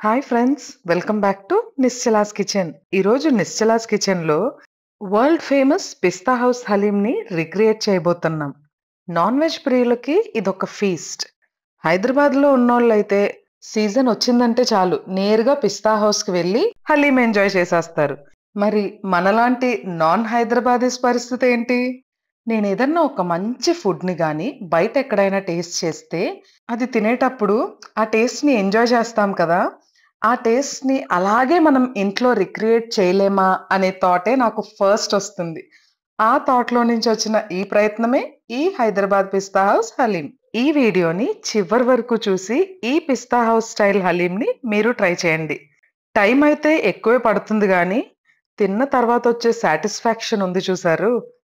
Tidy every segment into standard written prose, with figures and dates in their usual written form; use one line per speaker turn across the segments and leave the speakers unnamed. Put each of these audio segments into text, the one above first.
Hi friends, welcome back to Nischala's kitchen. ఈరోజు నిశ్చలాస్ కిచెన్లో world famous పిస్తా house హలీంని recreate చేయబోతున్నాం. Non veg ప్రియులకి ఇదొక ఫీస్ట్. హైదరాబాద్లో ఉన్నోళ్ళైతే సీజన్ వచ్చిందంటే చాలు నేరుగా పిస్తా హౌస్కి వెళ్ళి హలీం ఎంజాయ్ చేసేస్తారు. మరి మనలాంటి నాన్ హైదరాబాదీస్ పరిస్థితి ఏంటి? నేను ఏదన్నా ఒక మంచి ఫుడ్ని కానీ బయట ఎక్కడైనా టేస్ట్ చేస్తే అది తినేటప్పుడు ఆ టేస్ట్ని ఎంజాయ్ చేస్తాం కదా, ఆ టేస్ట్ని అలాగే మనం ఇంట్లో రిక్రియేట్ చేయలేమా అనే థాటే నాకు ఫస్ట్ వస్తుంది. ఆ థాట్లో నుంచి వచ్చిన ఈ ప్రయత్నమే ఈ హైదరాబాద్ పిస్తా హౌస్ హలీం. ఈ వీడియోని చివరి వరకు చూసి ఈ పిస్తా హౌస్ స్టైల్ హలీంని మీరు ట్రై చేయండి. టైం అయితే ఎక్కువే పడుతుంది కానీ తిన్న తర్వాత వచ్చే సాటిస్ఫాక్షన్ ఉంది చూసారు,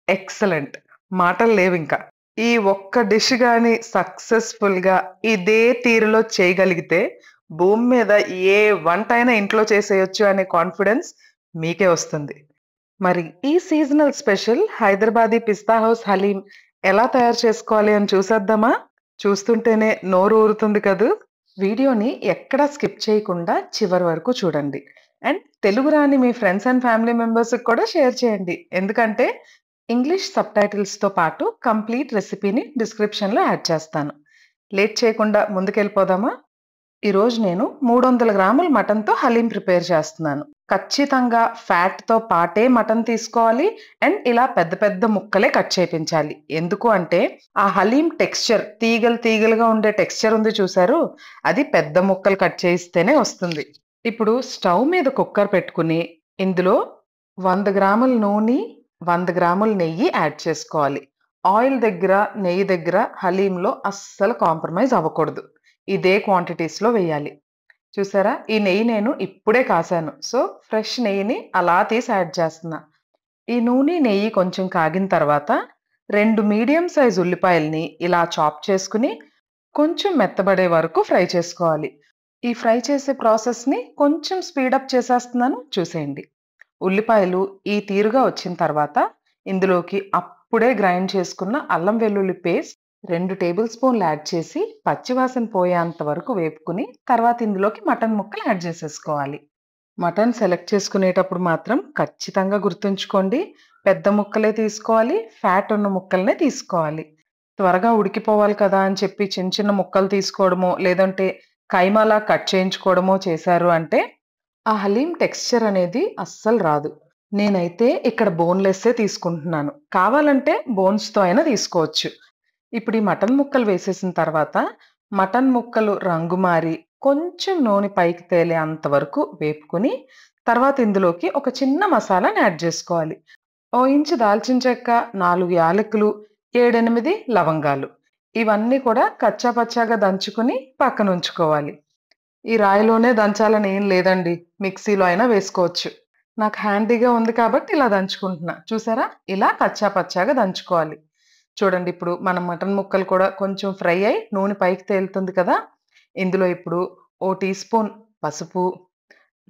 ఎక్సలెంట్. మాటలు లేవు ఇంకా. ఈ ఒక్క డిష్ గాని సక్సెస్ఫుల్ గా ఇదే తీరులో చేయగలిగితే భూమి మీద ఏ వంట అయినా ఇంట్లో చేసేయొచ్చు అనే కాన్ఫిడెన్స్ మీకే వస్తుంది. మరి ఈ సీజనల్ స్పెషల్ హైదరాబాదీ పిస్తా హౌస్ హలీం ఎలా తయారు చేసుకోవాలి అని చూసేద్దామా? చూస్తుంటేనే నోరు ఊరుతుంది కదూ. వీడియోని ఎక్కడా స్కిప్ చేయకుండా చివరి వరకు చూడండి. అండ్ తెలుగు రాని మీ ఫ్రెండ్స్ అండ్ ఫ్యామిలీ మెంబర్స్కి కూడా షేర్ చేయండి. ఎందుకంటే ఇంగ్లీష్ సబ్ టైటిల్స్తో పాటు కంప్లీట్ రెసిపీని డిస్క్రిప్షన్లో యాడ్ చేస్తాను. లేట్ చేయకుండా ముందుకెళ్ళిపోదామా? ఈరోజు నేను 300 గ్రాముల మటన్తో హలీం ప్రిపేర్ చేస్తున్నాను. ఖచ్చితంగా ఫ్యాట్తో పాటే మటన్ తీసుకోవాలి అండ్ ఇలా పెద్ద పెద్ద ముక్కలే కట్ చేయించాలి. ఎందుకు అంటే ఆ హలీం టెక్స్చర్ తీగలు తీగలుగా ఉండే టెక్స్చర్ ఉంది చూసారు, అది పెద్ద ముక్కలు కట్ చేయిస్తేనే వస్తుంది. ఇప్పుడు స్టవ్ మీద కుక్కర్ పెట్టుకుని ఇందులో 100 గ్రాముల నూనె 100 గ్రాముల నెయ్యి యాడ్ చేసుకోవాలి. ఆయిల్ దగ్గర నెయ్యి దగ్గర హలీంలో అస్సలు కాంప్రమైజ్ అవ్వకూడదు. ఇదే క్వాంటిటీస్లో వేయాలి. చూసారా, ఈ నెయ్యి నేను ఇప్పుడే కాసాను, సో ఫ్రెష్ నెయ్యిని అలా తీసి యాడ్ చేస్తున్నా. ఈ నూనె నెయ్యి కొంచెం కాగిన తర్వాత 2 మీడియం సైజ్ ఉల్లిపాయల్ని ఇలా చాప్ చేసుకుని కొంచెం మెత్తబడే వరకు ఫ్రై చేసుకోవాలి. ఈ ఫ్రై చేసే ప్రాసెస్ని కొంచెం స్పీడప్ చేసేస్తున్నాను, చూసేయండి. ఉల్లిపాయలు ఈ తీరుగా వచ్చిన తర్వాత ఇందులోకి అప్పుడే గ్రైండ్ చేసుకున్న అల్లం వెల్లుల్లి పేస్ట్ 2 టేబుల్ స్పూన్లు యాడ్ చేసి పచ్చివాసన పోయేంత వరకు వేపుకుని తర్వాత ఇందులోకి మటన్ ముక్కలు యాడ్ చేసేసుకోవాలి. మటన్ సెలెక్ట్ చేసుకునేటప్పుడు మాత్రం ఖచ్చితంగా గుర్తుంచుకోండి, పెద్ద ముక్కలే తీసుకోవాలి, ఫ్యాట్ ఉన్న ముక్కలనే తీసుకోవాలి. త్వరగా ఉడికిపోవాలి కదా అని చెప్పి చిన్న చిన్న ముక్కలు తీసుకోవడమో లేదంటే కైమాలా కట్ చేయించుకోవడమో చేశారు అంటే ఆ హలీం టెక్స్చర్ అనేది అస్సలు రాదు. నేనైతే ఇక్కడ బోన్లెస్సే తీసుకుంటున్నాను, కావాలంటే బోన్స్తో అయినా తీసుకోవచ్చు. ఇప్పుడు ఈ మటన్ ముక్కలు వేసేసిన తర్వాత మటన్ ముక్కలు రంగు మారి కొంచెం నూనె పైకి తేలే అంతవరకు వేపుకుని తర్వాత ఇందులోకి ఒక చిన్న మసాలాని యాడ్ చేసుకోవాలి. 1 ఇంచు దాల్చిన చెక్క, 4 యాలకులు, 7-8 లవంగాలు, ఇవన్నీ కూడా కచ్చా పచ్చాగా దంచుకుని పక్కన ఉంచుకోవాలి. ఈ రాయిలోనే దంచాలని ఏం లేదండి, మిక్సీలో అయినా వేసుకోవచ్చు. నాకు హ్యాండీగా ఉంది కాబట్టి ఇలా దంచుకుంటున్నా. చూసారా, ఇలా కచ్చా పచ్చాగా దంచుకోవాలి. చూడండి, ఇప్పుడు మన మటన్ ముక్కలు కూడా కొంచెం ఫ్రై అయి నూనె పైకి తేలుతుంది కదా, ఇందులో ఇప్పుడు 1 టీ స్పూన్ పసుపు,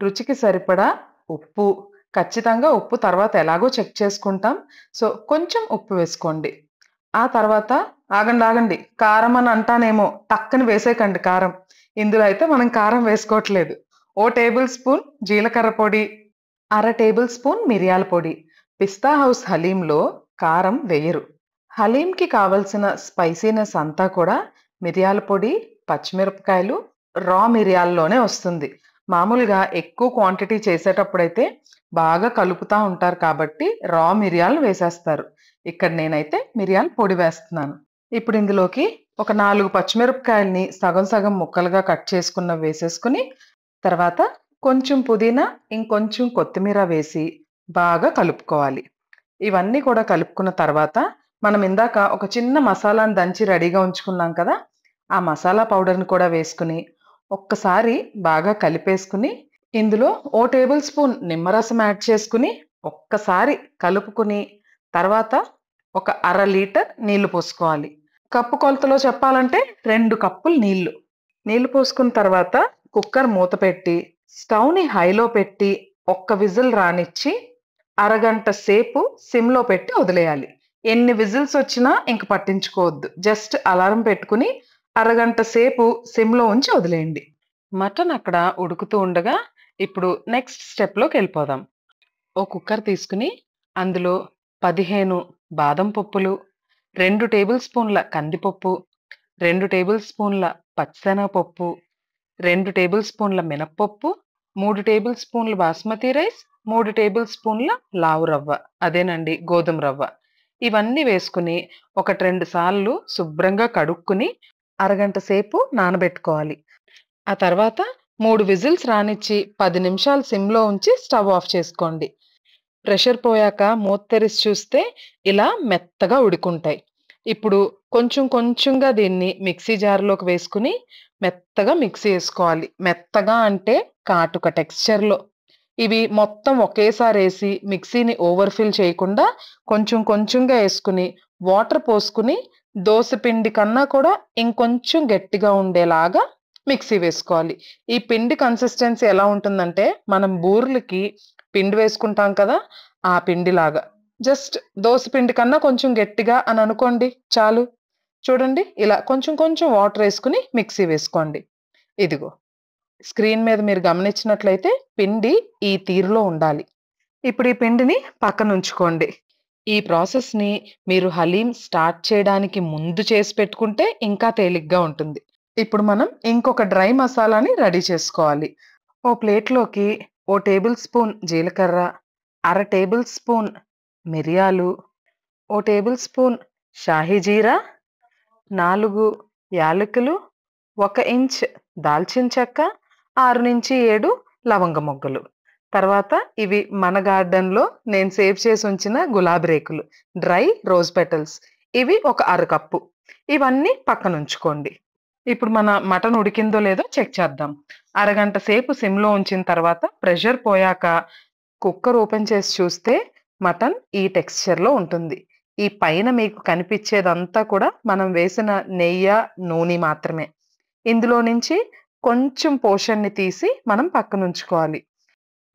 రుచికి సరిపడా ఉప్పు, ఖచ్చితంగా ఉప్పు తర్వాత ఎలాగో చెక్ చేసుకుంటాం, సో కొంచెం ఉప్పు వేసుకోండి. ఆ తర్వాత ఆగండి, కారం అని అంటానేమో, టక్కని వేసేకండి కారం. ఇందులో అయితే మనం కారం వేసుకోవట్లేదు. 1 టేబుల్ స్పూన్ జీలకర్ర పొడి, 1/2 టేబుల్ స్పూన్ మిరియాల పొడి. పిస్తా హౌస్ హలీంలో కారం వేయరు. హలీంకి కావలసిన స్పైసీనెస్ అంతా కూడా మిరియాల పొడి, పచ్చిమిరపకాయలు, రా మిరియాల్లోనే వస్తుంది. మామూలుగా ఎక్కువ క్వాంటిటీ చేసేటప్పుడైతే బాగా కలుపుతూ ఉంటారు కాబట్టి రా మిరియాలు వేసేస్తారు. ఇక్కడ నేనైతే మిరియాల పొడి వేస్తున్నాను. ఇప్పుడు ఇందులోకి ఒక 4 పచ్చిమిరపకాయల్ని సగం సగం ముక్కలుగా కట్ చేసుకున్న వేసేసుకుని తర్వాత కొంచెం పుదీనా ఇంకొంచెం కొత్తిమీర వేసి బాగా కలుపుకోవాలి. ఇవన్నీ కూడా కలుపుకున్న తర్వాత మనం ఇందాక ఒక చిన్న మసాలాను దంచి రెడీగా ఉంచుకున్నాం కదా, ఆ మసాలా పౌడర్ని కూడా వేసుకుని ఒక్కసారి బాగా కలిపేసుకుని ఇందులో 1 టేబుల్ స్పూన్ నిమ్మరసం యాడ్ చేసుకుని ఒక్కసారి కలుపుకుని తర్వాత ఒక 1/2 లీటర్ నీళ్లు పోసుకోవాలి. కప్పు కొలతలో చెప్పాలంటే 2 కప్పులు నీళ్లు పోసుకున్న తర్వాత కుక్కర్ మూత పెట్టి స్టవ్ని హైలో పెట్టి ఒక్క విజిల్ రానిచ్చి అరగంట సేపు సిమ్లో పెట్టి వదిలేయాలి. ఎన్ని విజిల్స్ వచ్చినా ఇంక పట్టించుకోవద్దు, జస్ట్ అలారం పెట్టుకుని అరగంట సేపు సిమ్లో ఉంచి వదిలేయండి. మటన్ అక్కడ ఉడుకుతూ ఉండగా ఇప్పుడు నెక్స్ట్ స్టెప్‌లోకెళ్ళిపోదాం. ఓ కుక్కర్ తీసుకొని అందులో 15 బాదం పప్పులు, 2 టేబుల్ స్పూన్ల కందిపప్పు, 2 టేబుల్ స్పూన్ల పచ్చిశనగపప్పు, 2 టేబుల్ స్పూన్ల మినపప్పు, 3 టేబుల్ స్పూన్ల బాస్మతి రైస్, 3 టేబుల్ స్పూన్ల లావు రవ్వ. అదేనండి గోధుమ రవ్వ. ఇవన్నీ వేసుకొని 1, 2 సార్లు శుభ్రంగా కడుక్కొని అరగంట సేపు నానబెట్టుకోవాలి. ఆ తర్వాత 3 విజిల్స్ రానిచ్చి 10 నిమిషాలు సిమ్‌లో ఉంచి స్టవ్ ఆఫ్ చేసుకోండి. ప్రెషర్ పోయాక మూత తెరిసి చూస్తే ఇలా మెత్తగా ఉడుకుంటాయి. ఇప్పుడు కొంచెం కొంచెంగా దీన్ని మిక్సీ జార్‌లోకి వేసుకొని మెత్తగా మిక్సీ చేసుకోవాలి. మెత్తగా అంటే కాటుక టెక్స్చర్‌లో. ఇవి మొత్తం ఒకేసారేసి మిక్సీని ఓవర్ ఫిల్ చేయకుండా కొంచెం కొంచెంగా యేసుకొని, వాటర్ పోసుకొని దోస పిండి కన్నా కూడా ఇంకొంచెం గట్టిగా ఉండేలాగా మిక్సీ వేసుకోవాలి. ఈ పిండి కన్సిస్టెన్సీ ఎలా ఉంటుందంటే, మనం బూరెలకి పిండి వేసుకుంటాం కదా! ఆ పిండిలాగా. జస్ట్ దోస పిండి కన్నా కొంచెం గట్టిగా అని అనుకోండి చాలు. చూడండి ఇలా కొంచెం కొంచెం వాటరేసుకొని మిక్సీ వేసుకోండి. ఇదిగో స్క్రీన్ మీద మీరు గమనించినట్లయితే పిండి ఈ తీరులో ఉండాలి. ఇప్పుడు ఈ పిండిని పక్కనుంచుకోండి. ఈ ప్రాసెస్‌ని మీరు హలీం స్టార్ట్ చేయడానికి ముందు చేసి పెట్టుకుంటే ఇంకా తేలిగ్గా ఉంటుంది. ఇప్పుడు మనం ఇంకొక డ్రై మసాలాని రెడీ చేసుకోవాలి. ఓ ప్లేట్‌లోకి ఓ టేబుల్ స్పూన్ జీలకర్ర, అర టేబుల్ స్పూన్ మిరియాలు, ఓ టేబుల్ స్పూన్ షాహీ జీరా, 4 యాలకులు, 1 ఇంచ్ దాల్చిన చెక్క, 6-7 లవంగ మొగ్గలు. తర్వాత ఇవి మన గార్డెన్‌లో నేను సేవ్ చేసి ఉంచిన గులాబీ రేకులు. Dry rose petals. ఇవి ఒక అర కప్పు. ఇవన్నీ పక్కనుంచుకోండి. ఇప్పుడు మన మటన్ ఉడికిందో లేదో చెక్ చేద్దాం. అరగంట సేపు సిమ్‌లో ఉంచిన తర్వాత ప్రెషర్ పోయాక కుక్కర్ ఓపెన్ చేసి చూస్తే మటన్ ఈ టెక్స్చర్‌లో ఉంటుంది. ఈ పైన మీకు కనిపిచ్చేదంతా కూడా మనం వేసిన నెయ్య, నూనె మాత్రమే. ఇందులో నుంచి కొంచెం పోర్షన్‌ని తీసి మనం పక్కనుంచుకోవాలి.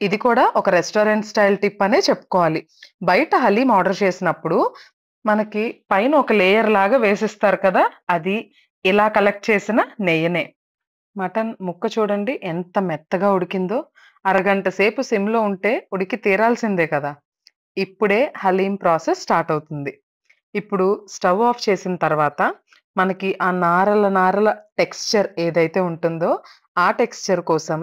ఇది కూడా ఒక రెస్టారెంట్ స్టైల్ టిప్ అనే చెప్పుకోవాలి. బయట హలీం ఆర్డర్ చేసినప్పుడు మనకి పైన ఒక లేయర్ లాగా వేసిస్తారు కదా! అది ఇలా కలెక్ట్ చేసిన నెయ్యనే. మటన్ ముక్క చూడండి ఎంత మెత్తగా ఉడికిందో. అరగంట సేపు సిమ్‌లో ఉంటే ఉడికి తీరాల్సిందే కదా! ఇప్పుడే హలీం ప్రాసెస్ స్టార్ట్ అవుతుంది. ఇప్పుడు స్టవ్ ఆఫ్ చేసిన తర్వాత మనకి ఆ నారల నారల టెక్స్చర్ ఏదైతే ఉంటుందో ఆ టెక్స్చర్ కోసం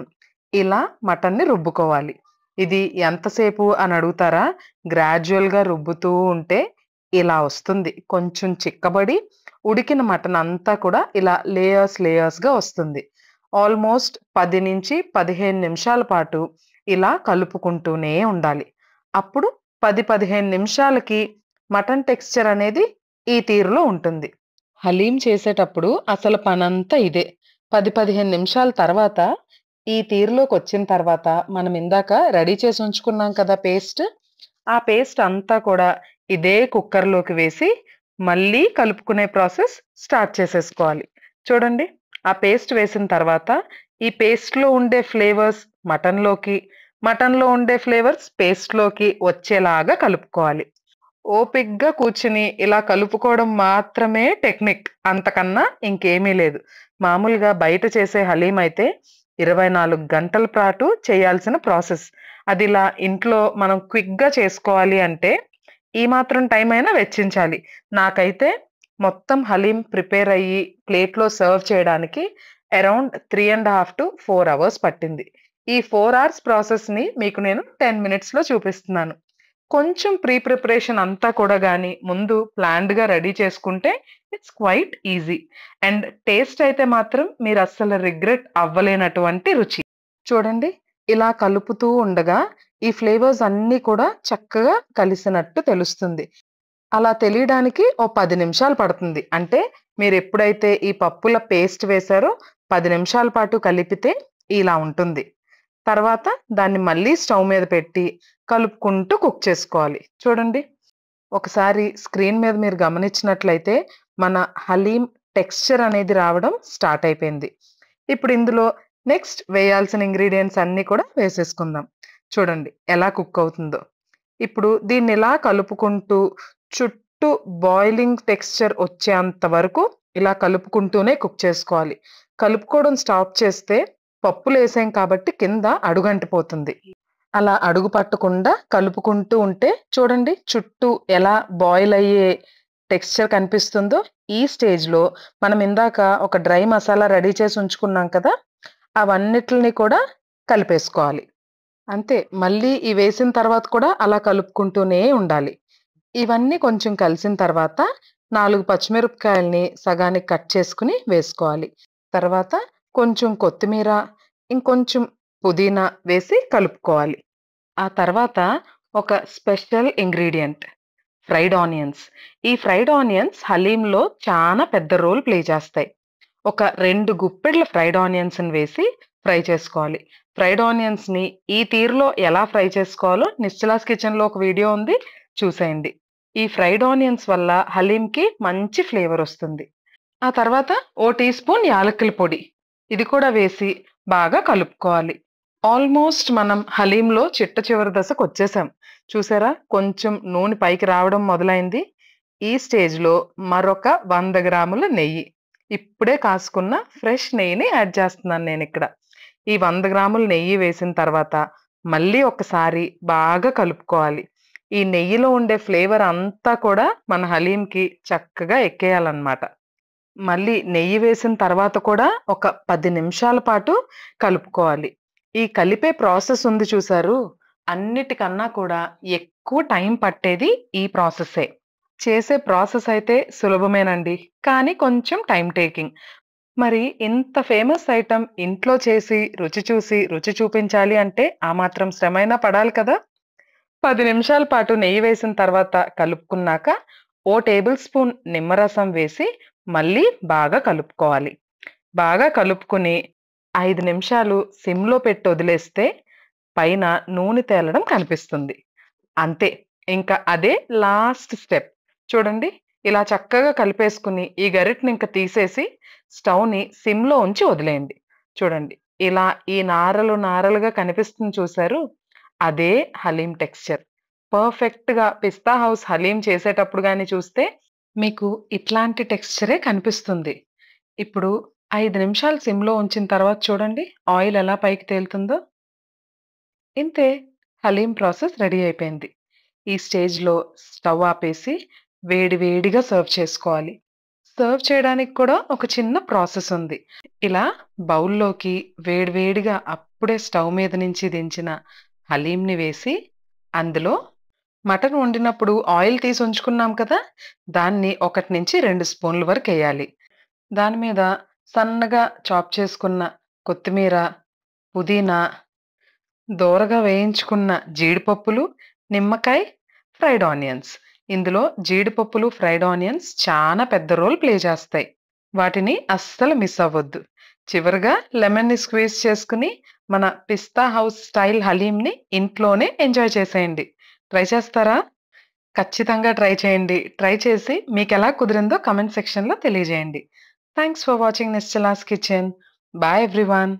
ఇలా మటన్‌ని రుబ్బుకోవాలి. ఇది ఎంతసేపు అని అడుగుతారా? గ్రాడ్యుయల్‌గా రుబ్బుతూ ఉంటే ఇలా వస్తుంది. కొంచెం చిక్కబడి ఉడికిన మటన్ అంతా కూడా ఇలా లేయర్స్‌గా వస్తుంది. ఆల్‌మోస్ట్ 10-15 నిమిషాల పాటు ఇలా కలుపుకుంటూనే ఉండాలి. అప్పుడు 10-15 నిమిషాలకి మటన్ టెక్స్చర్ అనేది ఈ తీరులో ఉంటుంది. హలీం చేసేటప్పుడు అసలు పనంతా ఇదే. 10-15 నిమిషాల తర్వాత ఈ తీరులోకొచ్చిన తర్వాత మనం ఇందాక రెడీ చేసి ఉంచుకున్నాం కదా పేస్ట్. ఆ పేస్ట్ అంతా కూడా ఇదే కుక్కర్‌లోకి వేసి మళ్ళీ కలుపుకునే ప్రాసెస్ స్టార్ట్ చేసేసుకోవాలి. చూడండి ఆ పేస్ట్ వేసిన తర్వాత ఈ పేస్ట్‌లో ఉండే ఫ్లేవర్స్ మటన్‌లోకి, మటన్‌లో ఉండే ఫ్లేవర్స్ పేస్ట్‌లోకి వచ్చేలాగా కలుపుకోవాలి. ఓపిగ్గా కూర్చుని ఇలా కలుపుకోవడం మాత్రమే టెక్నిక్. అంతకన్నా ఇంకేమీ లేదు. మామూలుగా బయట చేసే హలీం అయితే 24 గంటల పాటు చేయాల్సిన ప్రాసెస్. అదిలా ఇంట్లో మనం క్విక్‌గా చేసుకోవాలి అంటే ఈ మాత్రం టైం అయినా వెచ్చించాలి. నాకైతే మొత్తం హలీం ప్రిపేర్ అయ్యి ప్లేట్‌లో సర్వ్ చేయడానికి అరౌండ్ 3.5-4 అవర్స్ పట్టింది. ఈ 4 అవర్స్ ప్రాసెస్‌ని మీకు నేను 10 మినిట్స్‌లో చూపిస్తున్నాను. కొంచెం ప్రిపరేషన్ అంతా కూడా గాని ముందు ప్లాన్డ్‌గా రెడీ చేసుకుంటే it's quite easy. And taste అయితే మాత్రం మీరస్సలు రిగ్రెట్ అవ్వలేనటువంటి రుచి. చూడండి ఇలా కలుపుతూ ఉండగా ఈ ఫ్లేవర్స్ అన్నీ కూడా చక్కగా కలిసినట్టు తెలుస్తుంది. అలా తెలియడానికి ఓ 10 నిమిషాలు పడుతుంది. అంటే మీరెప్పుడైతే ఈ పప్పుల పేస్ట్ వేశారో 10 నిమిషాల పాటు కలిపితే ఇలా ఉంటుంది. తర్వాత దాన్ని మళ్ళీ స్టవ్ మీద పెట్టి కలుపుకుంటూ కుక్ చేసుకోవాలి. చూడండి ఒకసారి స్క్రీన్ మీద మీరు గమనించినట్లయితే మన హలీం టెక్స్చర్ అనేది రావడం స్టార్ట్ అయిపోయింది. ఇప్పుడు ఇందులో నెక్స్ట్ వేయాల్సిన ఇంగ్రీడియెంట్స్ అన్నీ కూడా వేసేసుకుందాం. చూడండి ఎలా కుక్ అవుతుందో. ఇప్పుడు దీన్ని ఇలా కలుపుకుంటూ చుట్టూ బాయిలింగ్ టెక్స్చర్ వచ్చేంత వరకు ఇలా కలుపుకుంటూనే కుక్ చేసుకోవాలి. కలుపుకోవడం స్టాప్ చేస్తే పప్పులేసాం కాబట్టి కింద అడుగంటిపోతుంది. అలా అడుగు పట్టకుండా కలుపుకుంటూ ఉంటే చూడండి చుట్టూ ఎలా బాయిల్ అయ్యే టెక్స్చర్ కనిపిస్తుందో. ఈ స్టేజ్‌లో మనం ఇందాక ఒక డ్రై మసాలా రెడీ చేసి ఉంచుకున్నాం కదా! అవన్నిటిని కూడా కలిపేసుకోవాలి. అంతే. మళ్ళీ ఈ వేసిన తర్వాత కూడా అలా కలుపుకుంటూనే ఉండాలి. ఇవన్నీ కొంచెం కలిసిన తర్వాత 4 పచ్చిమిరపకాయల్ని సగానికి కట్ చేసుకొని వేసుకోవాలి. తర్వాత కొంచెం కొత్తిమీర, ఇంకొంచెం పుదీనా వేసి కలుపుకోవాలి. ఆ తర్వాత ఒక స్పెషల్ ఇంగ్రీడియెంట్ ఫ్రైడ్ ఆనియన్స్. ఈ ఫ్రైడ్ ఆనియన్స్ హలీంలో చాలా పెద్ద రోల్ ప్లే చేస్తాయి. ఒక 2 గుప్పెడ్ల ఫ్రైడ్ ఆనియన్స్‌ని వేసి ఫ్రై చేసుకోవాలి. ఫ్రైడ్ ఆనియన్స్‌ని ఈ తీరులో ఎలా ఫ్రై చేసుకోవాలో నిశ్చలాస్ కిచెన్‌లో ఒక వీడియో ఉంది చూసేయండి. ఈ ఫ్రైడ్ ఆనియన్స్ వల్ల హలీంకి మంచి ఫ్లేవర్ వస్తుంది. ఆ తర్వాత ఓ టీ స్పూన్ యాలకుల పొడి. ఇది కూడా వేసి బాగా కలుపుకోవాలి. ఆల్మోస్ట్ మనం హలీంలో చిట్ట చివరి దశకొచ్చేసాం. చూసారా? కొంచెం నూనె పైకి రావడం మొదలైంది. ఈ స్టేజ్‌లో మరొక 100 గ్రాముల నెయ్యి. ఇప్పుడే కాసుకున్న ఫ్రెష్ నెయ్యిని యాడ్ చేస్తున్నాను నేనిక్కడ. ఈ 100 గ్రాముల నెయ్యి వేసిన తర్వాత మళ్ళీ ఒకసారి బాగా కలుపుకోవాలి. ఈ నెయ్యిలో ఉండే ఫ్లేవర్ అంతా కూడా మన హలీంకి చక్కగా ఎక్కేయాలన్నమాట. మళ్ళీ నెయ్యి వేసిన తర్వాత కూడా ఒక 10 నిమిషాల పాటు కలుపుకోవాలి. ఈ కలిపే ప్రాసెస్ ఉంది చూసారు? అన్నిటికన్నా కూడా ఎక్కువ టైం పట్టేది ఈ ప్రాసెస్సే. చేసే ప్రాసెస్ అయితే సులభమేనండి. కానీ కొంచెం టైమ్ టేకింగ్. మరి ఇంత ఫేమస్ ఐటెమ్ ఇంట్లో చేసి, రుచి చూసి, రుచి చూపించాలి అంటే ఆ మాత్రం శ్రమైనా పడాలి కదా! 10 నిమిషాల పాటు నెయ్యి వేసిన తర్వాత కలుపుకున్నాక, ఓ టేబుల్ స్పూన్ నిమ్మరసం వేసి మళ్ళీ బాగా కలుపుకోవాలి. బాగా కలుపుకొని 5 నిమిషాలు సిమ్‌లో పెట్టి వదిలేస్తే పైన నూనె తేలడం కనిపిస్తుంది. అంతే. ఇంకా అదే లాస్ట్ స్టెప్. చూడండి. ఇలా చక్కగా కలిపేసుకొని ఈ గరిటెని ఇంక తీసేసి స్టవ్‌ని సిమ్‌లో ఉంచి వదిలేయండి. చూడండి. ఇలా ఈ నారలు నారలుగా కనిపిస్తుంది చూసారు? అదే హలీం టెక్స్చర్. పర్ఫెక్ట్‌గా పిస్తా హౌస్ హలీం చేసేటప్పుడు గాని చూస్తే మీకు ఇట్లాంటి టెక్స్చరే కనిపిస్తుంది. ఇప్పుడు 5 నిమిషాలు సిమ్‌లో ఉంచిన తర్వాత చూడండి ఆయిల్ ఎలా పైకి తేలుతుందో. ఇంతే. హలీం ప్రాసెస్ రెడీ అయిపోయింది. ఈ స్టేజ్‌లో స్టవ్ ఆపేసి వేడి వేడిగా సర్వ్ చేసుకోవాలి. సర్వ్ చేయడానికి కూడా ఒక చిన్న ప్రాసెస్ ఉంది. ఇలా బౌల్‌లోకి వేడి వేడిగా అప్పుడే స్టవ్ మీద నుంచి దించిన హలీంని వేసి, అందులో మటన్ వండినప్పుడు ఆయిల్ తీసి ఉంచుకున్నాం కదా! దాన్ని 1-2 స్పూన్ల వరకెయ్యాలి. దాని మీద సన్నగా చాప్ చేసుకున్న కొత్తిమీర, పుదీనా, దోరగా వేయించుకున్న జీడిపప్పులు, నిమ్మకాయ, ఫ్రైడ్ ఆనియన్స్. ఇందులో జీడిపప్పులు, ఫ్రైడ్ ఆనియన్స్ చాలా పెద్ద రోల్ ప్లే చేస్తాయి. వాటిని అస్సలు మిస్ అవ్వొద్దు. చివరగా లెమన్‌ని స్క్వీజ్ చేసుకొని మన పిస్తా హౌస్ స్టైల్ హలీంని ఇంట్లోనే ఎంజాయ్ చేసేయండి. ట్రై చేస్తారా? ఖచ్చితంగా ట్రై చేయండి. ట్రై చేసి మీకెలా కుదిరిందో కామెంట్ సెక్షన్‌లో తెలియజేయండి. Thanks for watching Nischala's kitchen. By everyone.